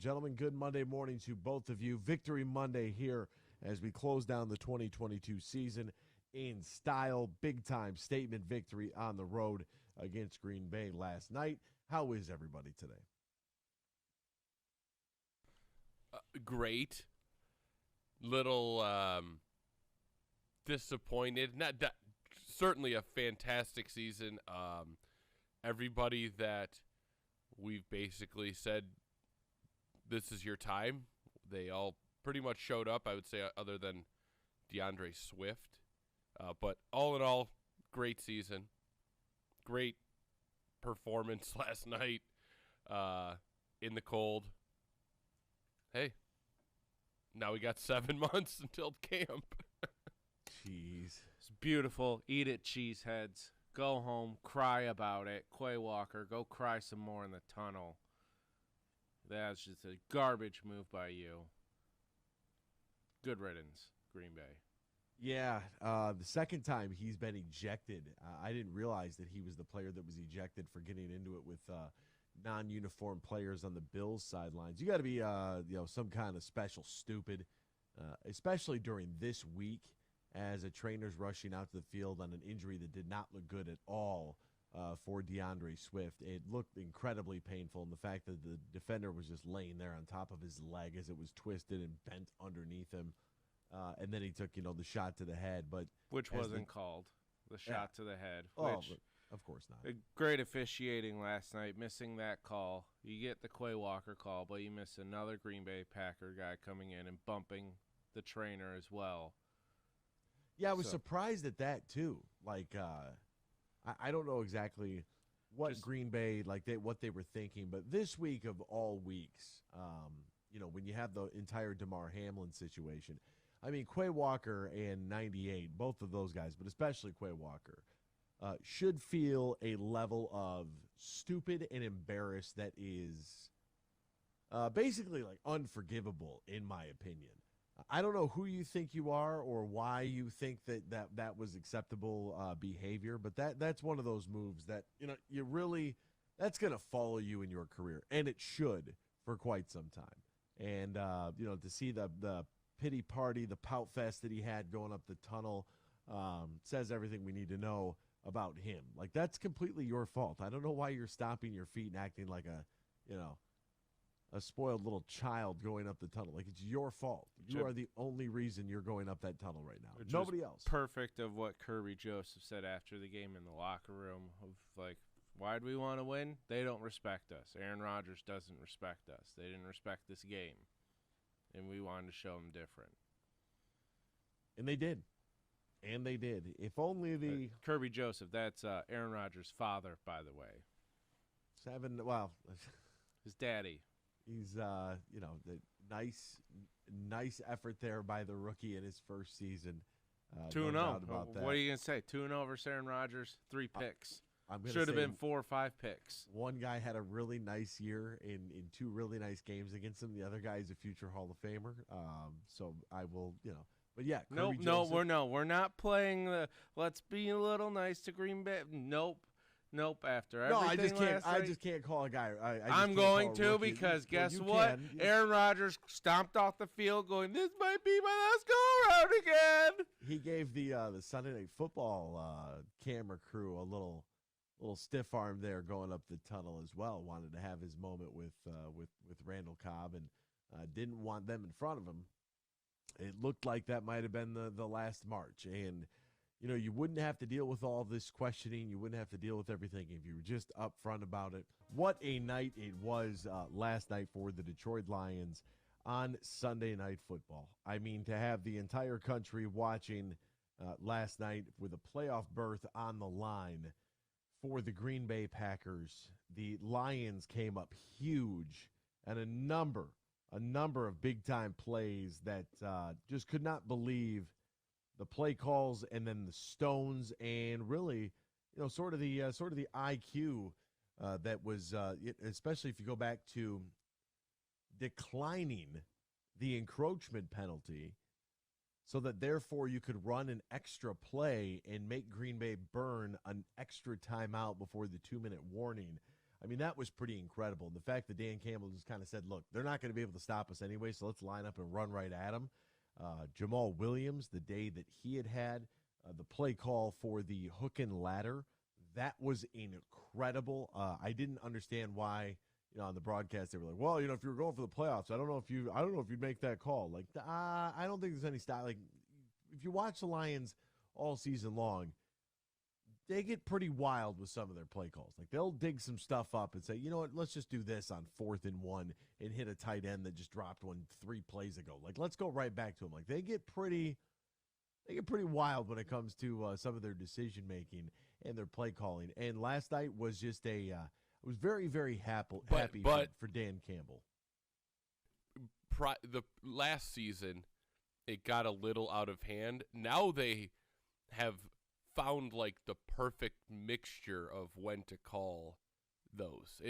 Gentlemen, good Monday morning to both of you. Victory Monday here as we close down the 2022 season in style. Big time statement victory on the road against Green Bay last night. How is everybody today? Great. Little disappointed. Not certainly a fantastic season. Everybody that we've basically said this is your time, they all pretty much showed up. I would say, other than DeAndre Swift. But all in all, great season. Great performance last night in the cold. Hey, now we got 7 months until camp. Jeez. It's beautiful. Eat it, cheeseheads. Go home, cry about it. Quay Walker, go cry some more in the tunnel. That's just a garbage move by you. Good riddance, Green Bay. Yeah, the second time he's been ejected. I didn't realize that he was the player that was ejected for getting into it with non-uniform players on the Bills sidelines. You got to be, some kind of special stupid, especially during this week as a trainer's rushing out to the field on an injury that did not look good at all for DeAndre Swift. It looked incredibly painful, and the fact that the defender was just laying there on top of his leg as it was twisted and bent underneath him. And then he took, the shot to the head. Which wasn't called. The shot to the head. Which, of course not. Great officiating last night, missing that call. You get the Quay Walker call, but you miss another Green Bay Packer guy coming in and bumping the trainer as well. Yeah, I was surprised at that, too. Like, I don't know exactly what Green Bay, what they were thinking, but this week of all weeks, when you have the entire Damar Hamlin situation, I mean, Quay Walker and 98, both of those guys, but especially Quay Walker, should feel a level of stupid and embarrassed that is basically unforgivable, in my opinion. I don't know who you think you are or why you think that was acceptable behavior, but that's one of those moves that you really that's going to follow you in your career, and it should for quite some time. And to see the pity party, the pout fest that he had going up the tunnel, says everything we need to know about him. Like, that's completely your fault. I don't know why you're stomping your feet and acting like a spoiled little child going up the tunnel. Like, it's your fault. You are the only reason you're going up that tunnel right now. Nobody else. Perfect of what Kirby Joseph said after the game in the locker room of why do we want to win? They don't respect us. Aaron Rodgers doesn't respect us. They didn't respect this game. And we wanted to show them different. And they did. If only the Kirby Joseph, that's Aaron Rodgers' father, by the way. His daddy. He's, the nice effort there by the rookie in his first season. 2-0. What are you going to say? 2-0 versus Aaron Rodgers, 3 picks. Should have been 4 or 5 picks. One guy had a really nice year in 2 really nice games against him. The other guy is a future Hall of Famer. So I will, but yeah. We're not playing the let's be a little nice to Green Bay. Nope. After everything I just can't call a guy. I'm going to because guess what? Aaron Rodgers stomped off the field going, this might be my last go-around again. He gave the Sunday Night Football camera crew a little stiff arm there going up the tunnel as well. Wanted to have his moment with Randall Cobb and didn't want them in front of him. It looked like that might have been the last march. And, you wouldn't have to deal with all this questioning. You wouldn't have to deal with everything if you were just upfront about it. What a night it was last night for the Detroit Lions on Sunday Night Football. I mean, to have the entire country watching last night with a playoff berth on the line for the Green Bay Packers. The Lions came up huge and a number of big-time plays that just could not believe the play calls and then the stones and really, sort of the IQ that was, especially if you go back to declining the encroachment penalty so that therefore you could run an extra play and make Green Bay burn an extra timeout before the 2-minute warning. I mean, that was pretty incredible. And the fact that Dan Campbell just kind of said, look, they're not going to be able to stop us anyway, so let's line up and run right at them. Jamal Williams, the day that he had the play call for the hook and ladder, that was incredible. I didn't understand why, on the broadcast they were like, well, if you were going for the playoffs, I don't know if you'd make that call. Like, I don't think there's any style. Like, if you watch the Lions all season long, they get pretty wild with some of their play calls. Like, they'll dig some stuff up and say, you know what, let's just do this on 4th and 1 and hit a tight end that just dropped one 3 plays ago. Like, let's go right back to them. Like, they get pretty wild when it comes to some of their decision making and their play calling. And last night was just I was very, very happy for Dan Campbell. The last season, it got a little out of hand. Now they have found like the perfect mixture of when to call those.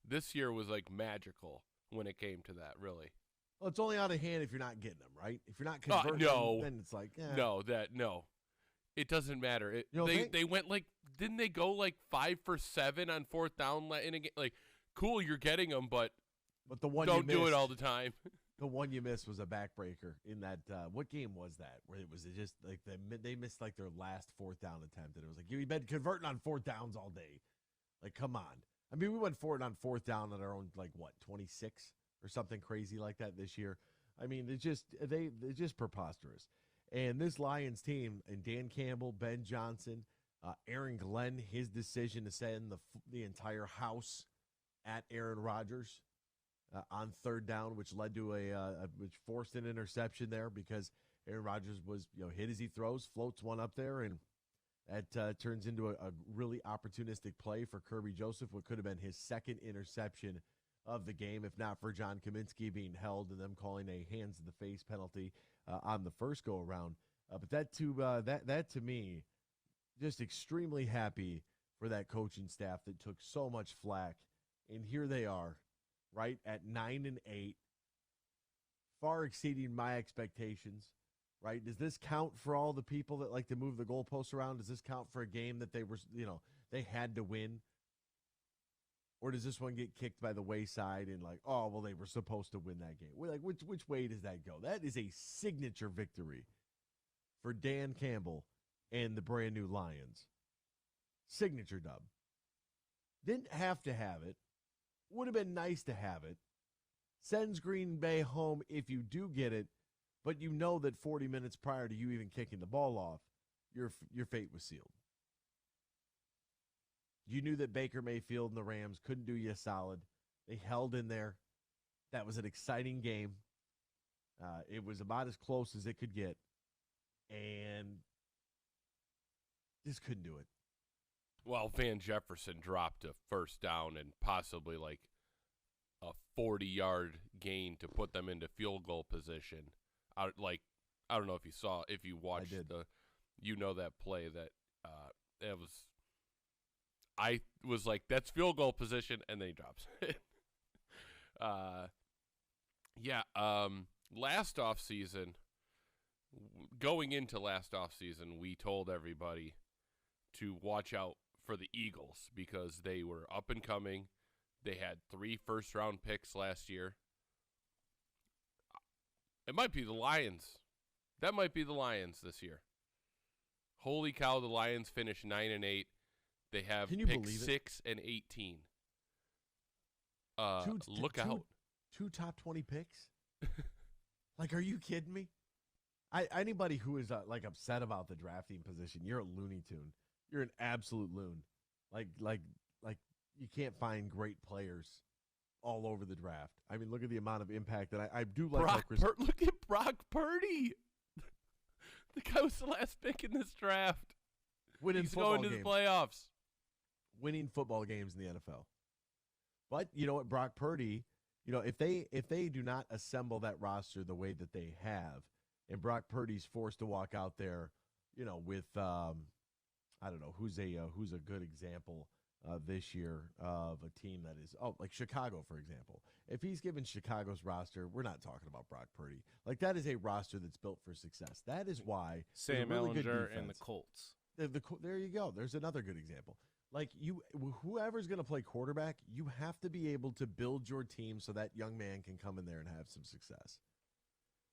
This year was like magical when it came to that, really. Well, it's only out of hand if you're not getting them, right? If you're not converting them, then it's like, No, it doesn't matter. They went like, didn't they go like 5 for 7 on 4th down in a game? Like, cool, you're getting them, but the one don't do it all the time. The one you missed was a backbreaker in that. What game was that? Where it was just like they missed like their last 4th down attempt, and it was like you've been converting on 4th downs all day. Like, come on. I mean, we went for it on 4th down on our own 26 or something crazy like that this year. I mean, they're just preposterous. And this Lions team and Dan Campbell, Ben Johnson, Aaron Glenn, his decision to send the entire house at Aaron Rodgers on 3rd down, which led to which forced an interception there because Aaron Rodgers was hit as he throws, floats one up there, and that turns into a really opportunistic play for Kirby Joseph, what could have been his 2nd interception of the game, if not for John Kaminsky being held and them calling a hands to the face penalty on the first go around. But that to me, just extremely happy for that coaching staff that took so much flack, and here they are, right at 9-8, far exceeding my expectations. Right? Does this count for all the people that like to move the goalposts around? Does this count for a game that they were, they had to win? Or does this one get kicked by the wayside and like, oh, well, they were supposed to win that game? Like, which way does that go? That is a signature victory for Dan Campbell and the brand new Lions. Signature dub. Didn't have to have it. Would have been nice to have it. Sends Green Bay home if you do get it, but you know that 40 minutes prior to you even kicking the ball off, your fate was sealed. You knew that Baker Mayfield and the Rams couldn't do you a solid. They held in there. That was an exciting game. It was about as close as it could get. And just couldn't do it. Well, Van Jefferson dropped a 1st down and possibly like a 40-yard gain to put them into field goal position. I don't know if you watched that play that it was. I was like, that's field goal position, and then he drops it. Last offseason, going into last offseason, we told everybody to watch out for the Eagles because they were up and coming. They had 3 first-round picks last year. It might be the Lions. That might be the Lions this year. Holy cow, the Lions finished 9-8. They have picks 6 and 18. Look out. 2 top 20 picks? Like, are you kidding me? Anybody who is like upset about the drafting position, you're a Looney Tune. You're an absolute loon. Like you can't find great players all over the draft. I mean, look at the amount of impact that I do like. Look at Brock Purdy. The guy was the last pick in this draft. He's going to the playoffs. Winning football games in the NFL. But you know what, Brock Purdy, if they do not assemble that roster the way that they have, and Brock Purdy's forced to walk out there, with I don't know who's a good example this year of a team that is like Chicago, for example. If he's given Chicago's roster, we're not talking about Brock Purdy. Like, that is a roster that's built for success. That is why Sam Ehlinger and the Colts. There you go. There's another good example. Like whoever's going to play quarterback, you have to be able to build your team so that young man can come in there and have some success.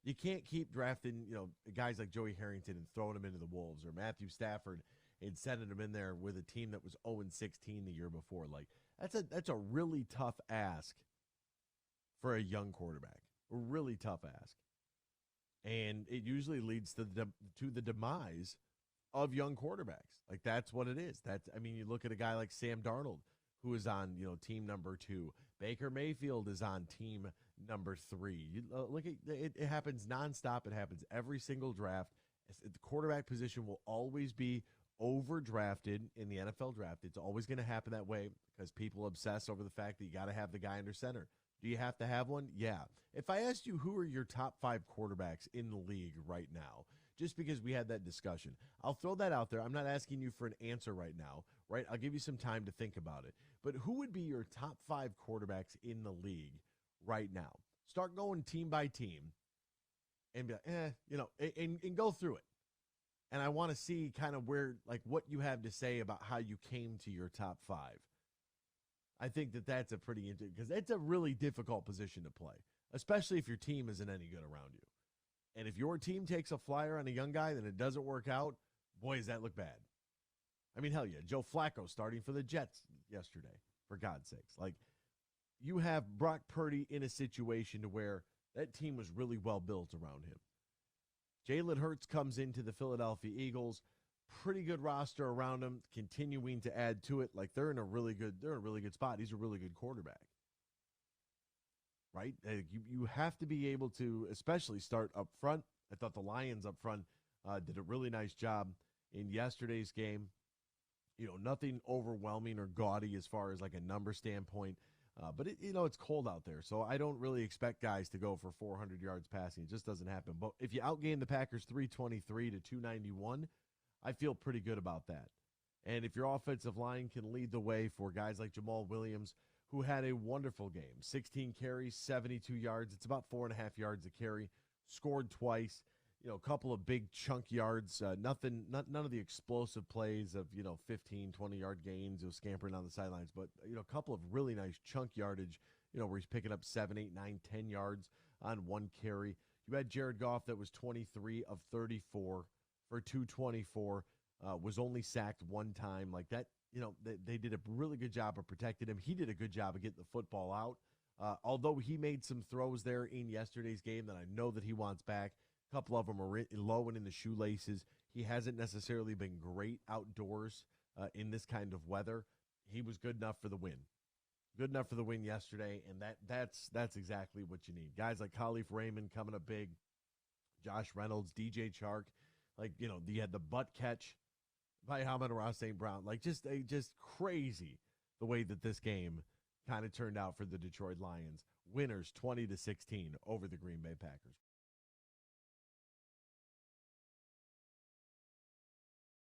You can't keep drafting, guys like Joey Harrington and throwing them into the Wolves, or Matthew Stafford and sending them in there with a team that was 0-16 the year before. Like that's a really tough ask for a young quarterback. A really tough ask. And it usually leads to the demise of young quarterbacks. Like that's what it is. You look at a guy like Sam Darnold, who is on, team number 2. Baker Mayfield is on team number 3. You look at it, it happens nonstop. It happens every single draft. The quarterback position will always be overdrafted in the NFL draft. It's always going to happen that way because people obsess over the fact that you got to have the guy under center. Do you have to have one? Yeah. If I asked you who are your top 5 quarterbacks in the league right now, just because we had that discussion, I'll throw that out there. I'm not asking you for an answer right now, right? I'll give you some time to think about it. But who would be your top 5 quarterbacks in the league right now? Start going team by team and be like, and go through it. And I want to see kind of what you have to say about how you came to your top 5. I think that's a pretty interesting, because it's a really difficult position to play, especially if your team isn't any good around you. And if your team takes a flyer on a young guy and it doesn't work out, boy, does that look bad. I mean, hell yeah, Joe Flacco starting for the Jets yesterday, for God's sakes. Like, you have Brock Purdy in a situation to where that team was really well built around him. Jalen Hurts comes into the Philadelphia Eagles, pretty good roster around him, continuing to add to it. Like, they're in a really good spot. He's a really good quarterback. Right? You have to be able to especially start up front. I thought the Lions up front did a really nice job in yesterday's game. Nothing overwhelming or gaudy as far as like a number standpoint. But it's cold out there, so I don't really expect guys to go for 400 yards passing. It just doesn't happen. But if you outgain the Packers 323 to 291, I feel pretty good about that. And if your offensive line can lead the way for guys like Jamal Williams, who had a wonderful game, 16 carries, 72 yards. It's about 4.5 yards a carry. Scored twice. A couple of big chunk yards. None of the explosive plays of 15, 20-yard gains, scampering on the sidelines, but a couple of really nice chunk yardage. Where he's picking up 7, 8, 9, 10 yards on one carry. You had Jared Goff that was 23 of 34 for 224. Was only sacked one time. Like that. They did a really good job of protecting him. He did a good job of getting the football out. Although he made some throws there in yesterday's game that I know that he wants back. A couple of them are low and in the shoelaces. He hasn't necessarily been great outdoors in this kind of weather. He was good enough for the win. Good enough for the win yesterday, and that's exactly what you need. Guys like Khalif Raymond coming up big. Josh Reynolds, DJ Chark. You had the butt catch by Amon-Ra St. Brown. Just crazy the way that this game kind of turned out for the Detroit Lions. Winners 20-16 over the Green Bay Packers.